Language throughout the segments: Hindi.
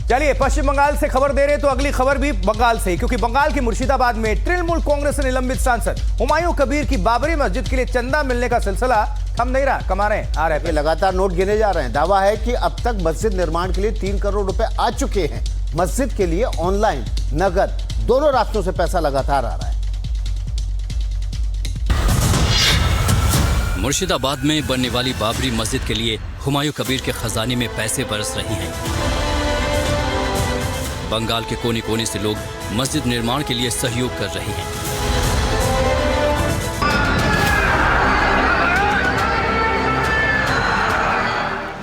चलिए पश्चिम बंगाल से खबर दे रहे हैं तो अगली खबर भी बंगाल से ही, क्योंकि बंगाल की मुर्शिदाबाद में तृणमूल कांग्रेस से निलंबित सांसद हुमायूं कबीर की बाबरी मस्जिद के लिए चंदा मिलने का सिलसिला थम नहीं रहा, कमा रहे हैं आ रहे हैं। लगातार नोट गिने जा रहे हैं। दावा है कि अब तक मस्जिद निर्माण के लिए 3 करोड़ रुपए आ चुके हैं। मस्जिद के लिए ऑनलाइन, नगद दोनों रास्तों से पैसा लगातार आ रहा है। मुर्शिदाबाद में बनने वाली बाबरी मस्जिद के लिए हुमायूं कबीर के खजाने में पैसे बरस रहे हैं। बंगाल के कोने कोने से लोग मस्जिद निर्माण के लिए सहयोग कर रहे हैं।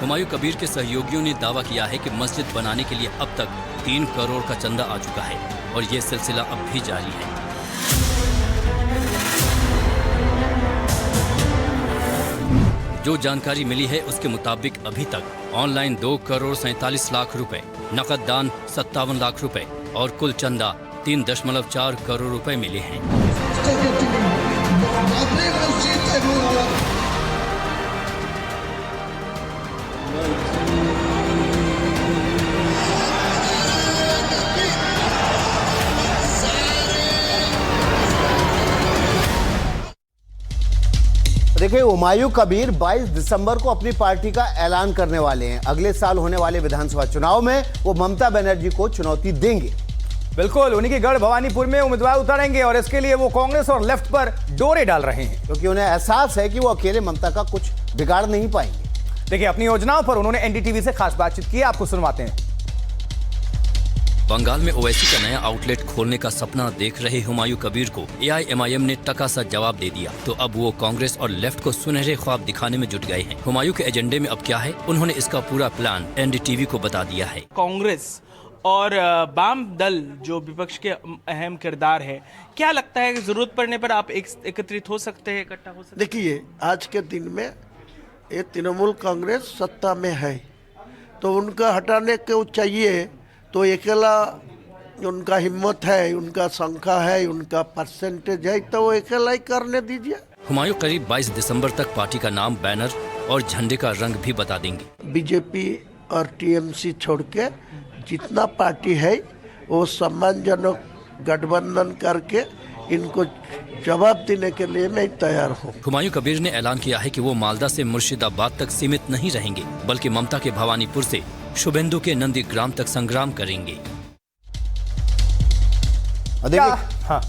हुमायूं कबीर के सहयोगियों ने दावा किया है कि मस्जिद बनाने के लिए अब तक 3 करोड़ का चंदा आ चुका है और ये सिलसिला अब भी जारी है। जो जानकारी मिली है उसके मुताबिक अभी तक ऑनलाइन 2 करोड़ 47 लाख रुपए, नकद दान 57 लाख रुपए और कुल चंदा 3.4 करोड़ रुपए मिले हैं। देखिए, हुमायूं कबीर 22 दिसंबर को अपनी पार्टी का ऐलान करने वाले हैं। अगले साल होने वाले विधानसभा चुनाव में वो ममता बनर्जी को चुनौती देंगे। बिल्कुल, उन्हीं के गढ़ भवानीपुर में उम्मीदवार उतारेंगे और इसके लिए वो कांग्रेस और लेफ्ट पर डोरे डाल रहे हैं, क्योंकि उन्हें एहसास है कि वो अकेले ममता का कुछ बिगाड़ नहीं पाएंगे। देखिए, अपनी योजनाओं पर उन्होंने एनडीटीवी से खास बातचीत की, आपको सुनवाते हैं। बंगाल में ओवैसी का नया आउटलेट खोलने का सपना देख रहे हुमायूं कबीर को एआईएमआईएम ने टका सा जवाब दे दिया, तो अब वो कांग्रेस और लेफ्ट को सुनहरे ख्वाब दिखाने में जुट गए हैं। हुमायूं के एजेंडे में अब क्या है, उन्होंने इसका पूरा प्लान एनडीटीवी को बता दिया है। कांग्रेस और वाम दल जो विपक्ष के अहम किरदार है, क्या लगता है कि जरूरत पड़ने पर आप एकत्रित हो सकते हैं, इकट्ठा हो सकते हैं? देखिए, आज के दिन में ये तृणमूल कांग्रेस सत्ता में है, तो उनका हटाने को चाहिए, तो अकेला उनका हिम्मत है, उनका संख्या है, उनका परसेंटेज है, तो वो अकेला ही करने दीजिए। हुमायूं करीब 22 दिसंबर तक पार्टी का नाम, बैनर और झंडे का रंग भी बता देंगे। बीजेपी और टीएमसी छोड़ के जितना पार्टी है वो सम्मानजनक गठबंधन करके इनको जवाब देने के लिए मैं तैयार हूँ। हुमायूं कबीर ने ऐलान किया है कि वो मालदा से मुर्शिदाबाद तक सीमित नहीं रहेंगे, बल्कि ममता के भवानीपुर से शुभेंदु के नंदीग्राम तक संग्राम करेंगे। हाँ,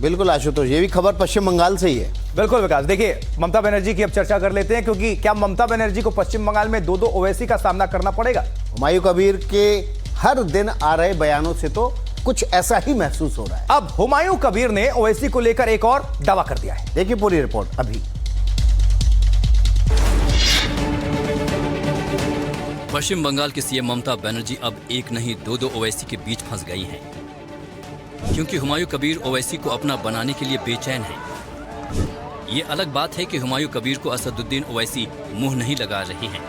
बिल्कुल आशुतोष, ये भी खबर पश्चिम बंगाल से ही है। बिल्कुल विकास, देखिए ममता बनर्जी की अब चर्चा कर लेते हैं, क्योंकि क्या ममता बनर्जी को पश्चिम बंगाल में 2 ओवैसी का सामना करना पड़ेगा? हुमायूं कबीर के हर दिन आ रहे बयानों से तो कुछ ऐसा ही महसूस हो रहा है। अब हुमायूं कबीर ने ओवैसी को लेकर एक और दावा कर दिया है। देखिए पूरी रिपोर्ट अभी। पश्चिम बंगाल की सीएम ममता बनर्जी अब एक नहीं 2 ओवैसी के बीच फंस गई हैं, क्योंकि हुमायूं कबीर ओवैसी को अपना बनाने के लिए बेचैन है। ये अलग बात है कि हुमायूं कबीर को असदुद्दीन ओवैसी मुंह नहीं लगा रहे हैं।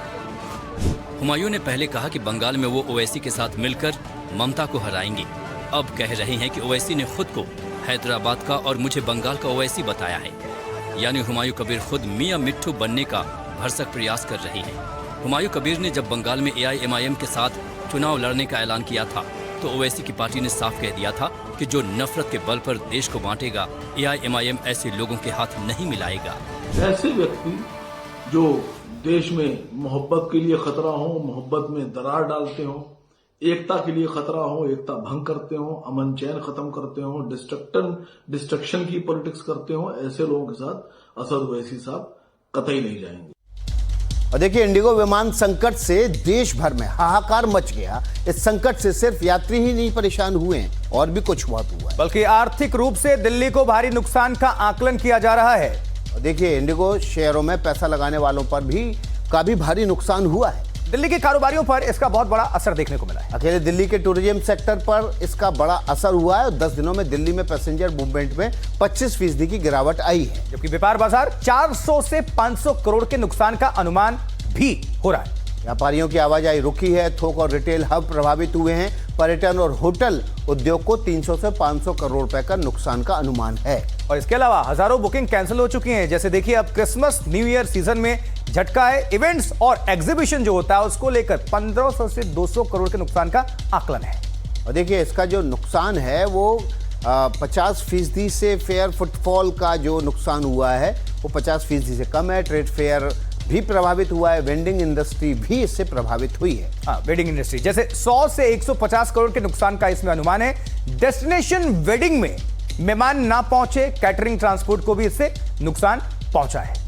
हुमायूं ने पहले कहा कि बंगाल में वो ओवैसी के साथ मिलकर ममता को हराएंगे। अब कह रहे हैं कि ओवैसी ने खुद को हैदराबाद का और मुझे बंगाल का ओवैसी बताया है, यानी हुमायूं कबीर खुद मियां मिट्ठू बनने का भरसक प्रयास कर रहे हैं। हुमायूं कबीर ने जब बंगाल में एआईएमआईएम के साथ चुनाव लड़ने का ऐलान किया था, तो ओवैसी की पार्टी ने साफ कह दिया था कि जो नफरत के बल पर देश को बांटेगा, एआईएमआईएम ऐसे लोगों के हाथ नहीं मिलाएगा। ऐसे व्यक्ति जो देश में मोहब्बत के लिए खतरा हो, मोहब्बत में दरार डालते हो, एकता के लिए खतरा हो, एकता भंग करते हो, अमन चैन खत्म करते हो, डिस्ट्रक्शन की पॉलिटिक्स करते हो, ऐसे लोगों के साथ असद ओवैसी साहब कतई नहीं जाएंगे। और देखिए, इंडिगो विमान संकट से देश भर में हाहाकार मच गया। इस संकट से सिर्फ यात्री ही नहीं परेशान हुए हैं, और भी कुछ बहुत हुआ है, बल्कि आर्थिक रूप से दिल्ली को भारी नुकसान का आकलन किया जा रहा है। और देखिए, इंडिगो शेयरों में पैसा लगाने वालों पर भी काफी भारी नुकसान हुआ है। दिल्ली के कारोबारियों पर इसका बहुत बड़ा असर देखने को मिला है। अकेले दिल्ली के टूरिज्म सेक्टर पर इसका बड़ा असर हुआ है और 10 दिनों में दिल्ली में पैसेंजर मूवमेंट में 25% की गिरावट आई है, जबकि व्यापार बाजार 400 से 500 करोड़ के नुकसान का अनुमान भी हो रहा है। व्यापारियों की आवाजाही रुकी है, थोक और रिटेल हब प्रभावित हुए हैं। पर्यटन और होटल उद्योग को 300 से 500 करोड़ रुपए का नुकसान का अनुमान है। और इसके अलावा हजारों बुकिंग कैंसिल हो चुकी हैं। जैसे देखिए, अब क्रिसमस न्यू ईयर सीजन में झटका है। इवेंट्स और एग्जीबिशन जो होता है उसको लेकर 1500 से 200 करोड़ के नुकसान का आकलन है। और देखिए, इसका जो नुकसान है वो 50% से फेयर फुटफॉल का जो नुकसान हुआ है वो 50% से कम है। ट्रेड फेयर भी प्रभावित हुआ है। वेंडिंग इंडस्ट्री भी इससे प्रभावित हुई है। वेडिंग इंडस्ट्री जैसे 100 से 150 करोड़ के नुकसान का इसमें अनुमान है। डेस्टिनेशन वेडिंग में मेहमान ना पहुंचे, कैटरिंग ट्रांसपोर्ट को भी इससे नुकसान पहुंचा है।